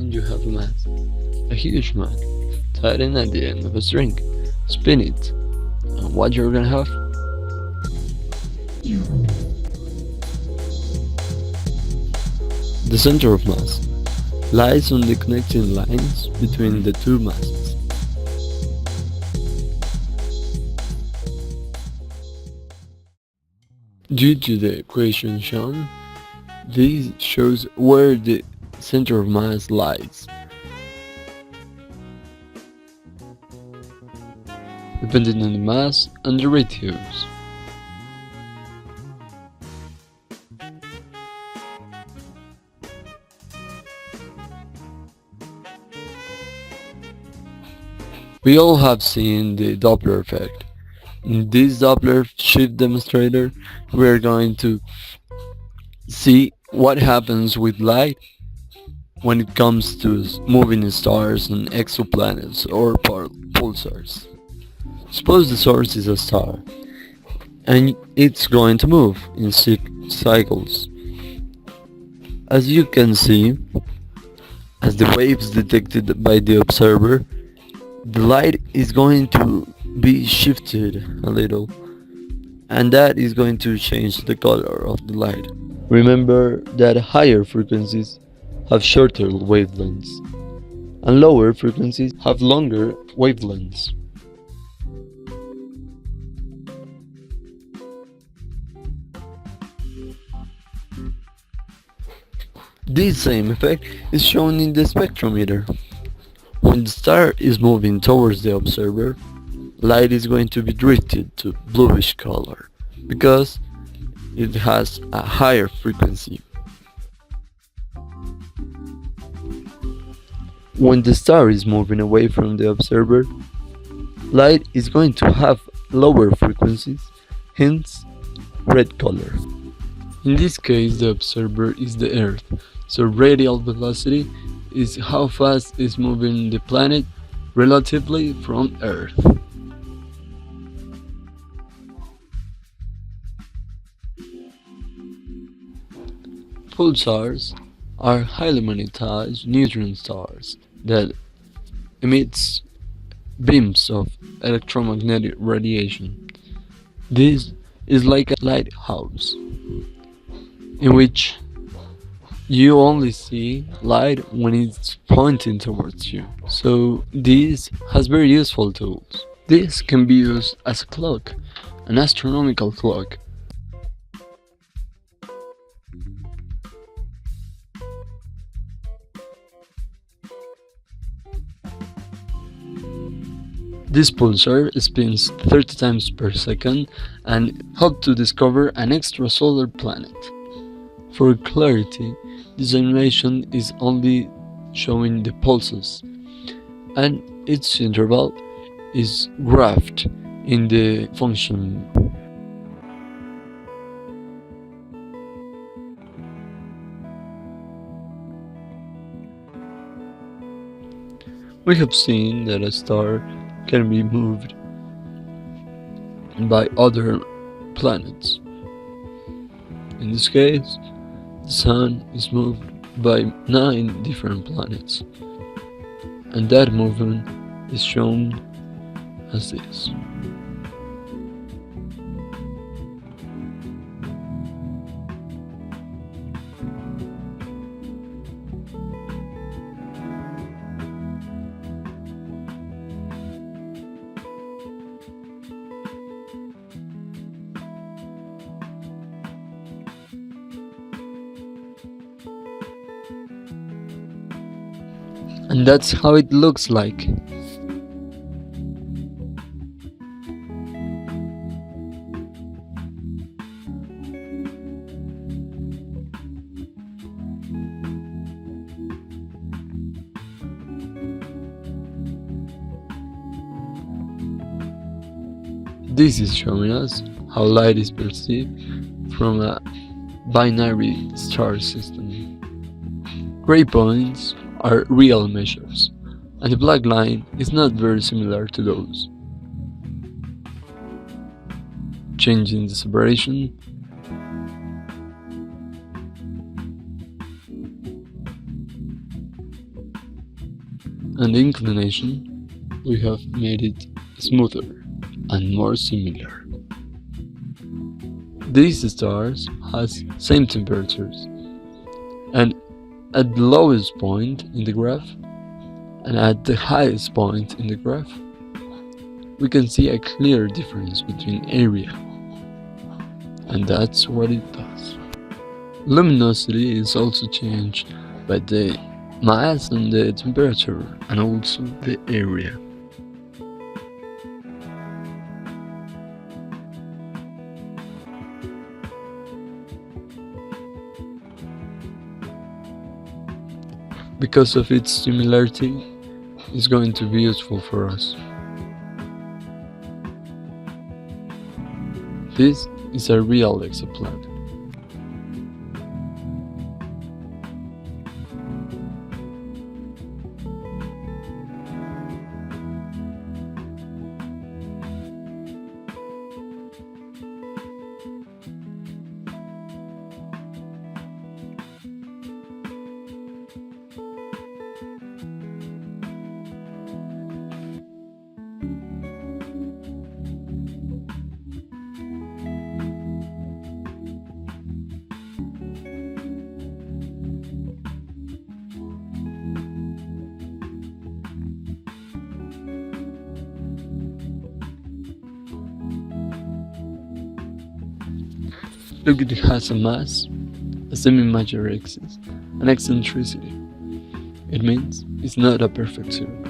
Imagine you have a mass, a huge mass, tied in at the end of a string. Spin it, and what you're gonna have? The center of mass lies on the connecting lines between the two masses. Due to the equation shown, this shows where the center of mass lies. Depending on the mass and the ratios. We all have seen the Doppler effect. In this Doppler shift demonstrator, we are going to see what happens with light when it comes to moving stars and exoplanets or pulsars. Suppose the source is a star, and it's going to move in cycles. As you can see, as the waves detected by the observer, the light is going to be shifted a little, and that is going to change the color of the light. Remember that higher frequencies have shorter wavelengths, and lower frequencies have longer wavelengths. This same effect is shown in the spectrometer. When the star is moving towards the observer, light is going to be drifted to bluish color because it has a higher frequency. When the star is moving away from the observer, light is going to have lower frequencies, hence red color. In this case, the observer is the Earth, so radial velocity is how fast is moving the planet relatively from Earth. Pulsars are highly magnetized neutron stars that emits beams of electromagnetic radiation. This is like a lighthouse, in which you only see light when it's pointing towards you. So this has very useful tools. This can be used as a clock, an astronomical clock. This pulsar spins 30 times per second and helps to discover an extrasolar planet. For clarity, this animation is only showing the pulses, and its interval is graphed in the function. We have seen that a star can be moved by other planets. In this case, the Sun is moved by 9 different planets, and that movement is shown as this. And that's how it looks like. This is showing us how light is perceived from a binary star system. Gray points are real measures, and the black line is not very similar to those. Changing the separation, and the inclination, we have made it smoother and more similar. These stars has same temperatures, and at the lowest point in the graph and at the highest point in the graph, we can see a clear difference between area, and that's what it does. Luminosity is also changed by the mass and the temperature, and also the area. Because of its similarity, it's going to be useful for us. This is a real exoplanet. Look, it has a mass, a semi-major axis, and eccentricity. It means it's not a perfect circle.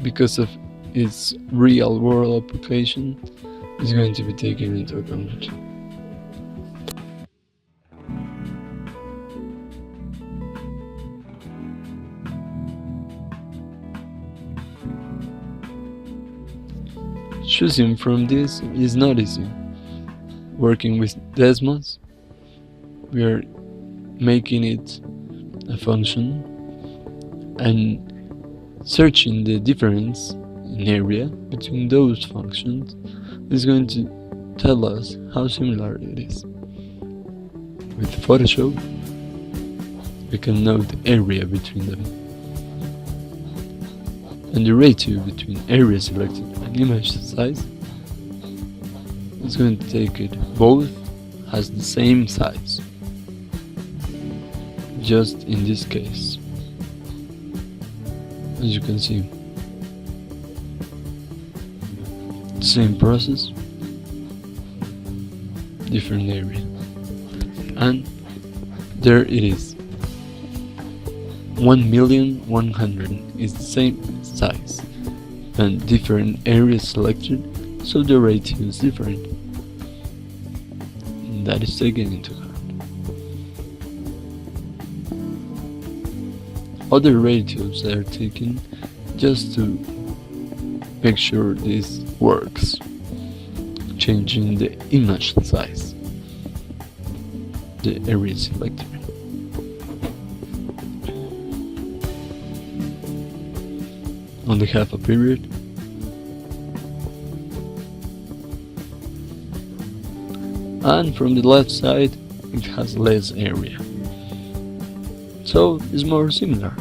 Because of its real-world application, is going to be taken into account. Choosing from this is not easy. Working with Desmos, we are making it a function and searching the difference in area between those functions is going to tell us how similar it is. With Photoshop, we can know the area between them, and the ratio between area selected and image size is going to take it both has the same size, just in this case. As you can see, same process, different area, and there it is. 1,100,000 is the same size and different areas selected, so the ratio is different. And that is taken into account. Other ratios are taken just to make sure this works, changing the image size, the area selected. Only half a period. And from the left side, it has less area, so it's more similar.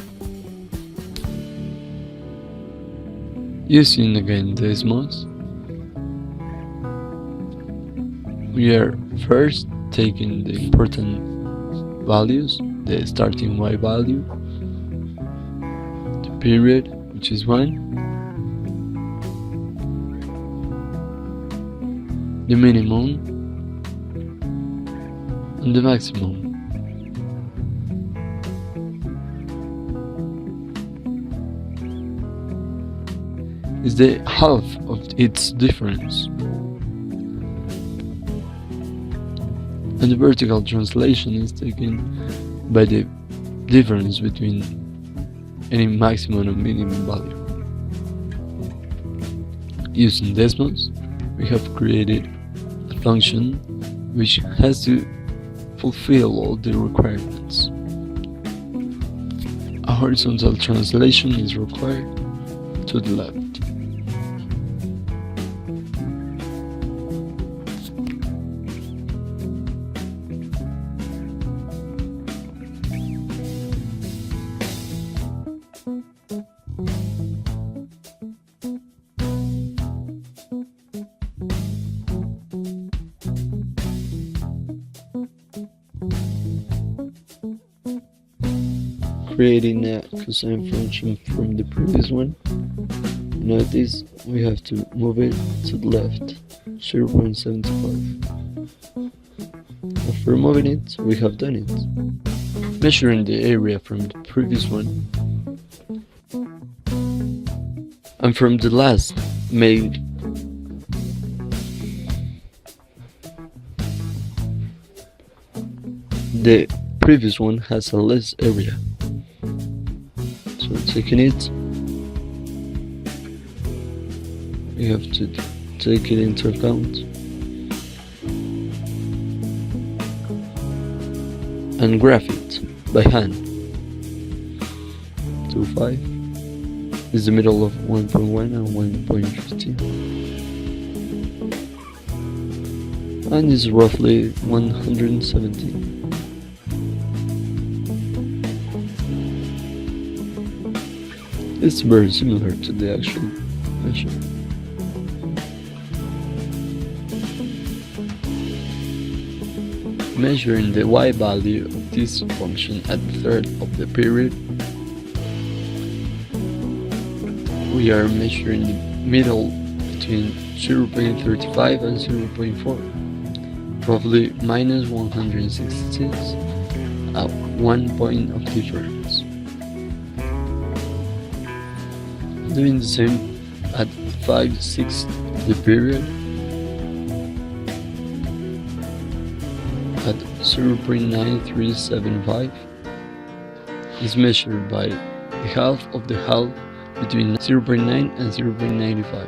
Using again Desmos, We are first taking the important values, the starting y value, the period, which is 1, the minimum, and the maximum. Is the half of its difference. And the vertical translation is taken by the difference between any maximum and minimum value. Using Desmos, we have created a function which has to fulfill all the requirements. A horizontal translation is required to the left. Creating a cosine function from the previous one. Notice we have to move it to the left, 0.75. After moving it, we have done it. Measuring the area from the previous one and from the last made. The previous one has a less area. So taking it, we have to take it into account and graph it by hand. 2.5 is the middle of 1.1 and 1.15, and is roughly 117. It's very similar to the actual measure. Measuring the y value of this function at the third of the period, we are measuring the middle between 0.35 and 0.4, roughly minus 166 at 1 point of difference. Doing the same at 5/6 of the period, at 0.9375 is measured by the half of the half between 0.9 and 0.95.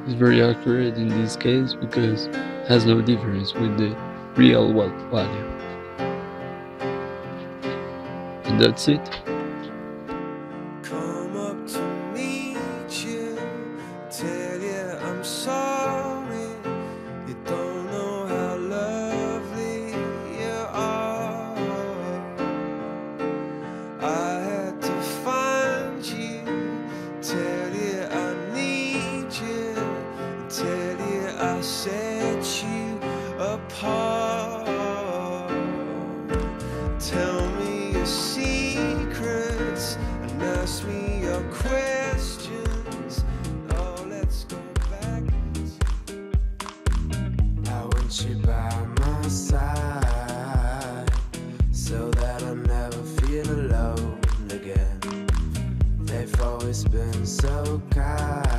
It's very accurate in this case because it has no difference with the real value. And that's it. Come up to meet you, tell you I'm sorry. You don't know how lovely you are. I had to find you, tell you I need you, tell you I set you apart. Tell me your secrets and ask me your questions. Oh, let's go back. I want you by my side so that I never feel alone again. They've always been so kind.